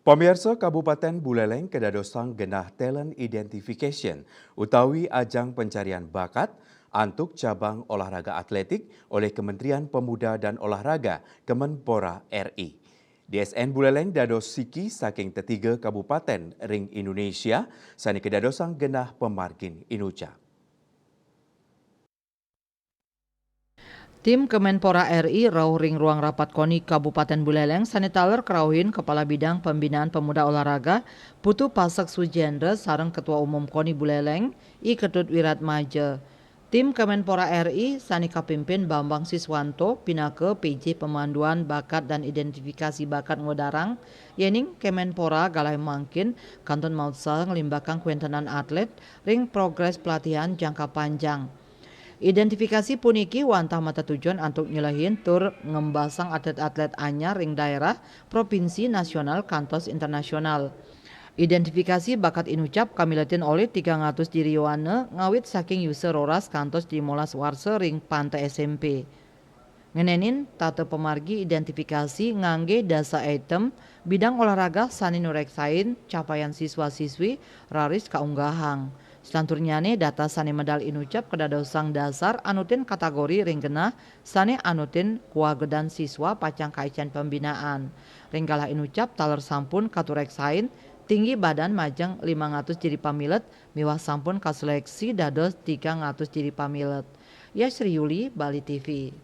Pemirsa Kabupaten Buleleng kedadosang genah talent identification utawi ajang pencarian bakat antuk cabang olahraga atletik oleh Kementerian Pemuda dan Olahraga Kemenpora RI. DSN Buleleng dados siki saking tetiga kabupaten ring Indonesia sani kedadosang genah pemargin inucap. Tim Kemenpora RI rauh ring ruang rapat KONI Kabupaten Buleleng sanitaler kerauhin Kepala Bidang Pembinaan Pemuda Olahraga Putu Pasak Sujendra sareng Ketua Umum KONI Buleleng I Ketut Wiratmaja. Tim Kemenpora RI sani kapimpin Bambang Siswanto pinake PJ Pemanduan Bakat dan Identifikasi Bakat Ngodarang yening Kemenpora galai mangkin kantun mautsa ngelimbakang kuentenan atlet ring progres pelatihan jangka panjang. Identifikasi puniki wantah mata tujuan untuk nyelahin tur ngembasang atlet-atlet anyar ring daerah, provinsi, nasional, kantos internasional. Identifikasi bakat inucap kamilatin oleh 300 diriwane ngawit saking user roras kantos di molas warse ring pantai SMP. Ngenenin tata pemargi identifikasi ngangge dasa item bidang olahraga sani nureksain capaian siswa-siswi raris kaunggahang. Selanturnyane data sani medal inucap kedadosang dasar anutin kategori ring genah sani anutin kuagedan siswa pacang kaican pembinaan. Ringgalah inucap taler sampun katureksain tinggi badan majang 500 diri pamilet miwah sampun kaseleksi dados 300 diri pamilet. Ya Sri Yuli, Bali TV.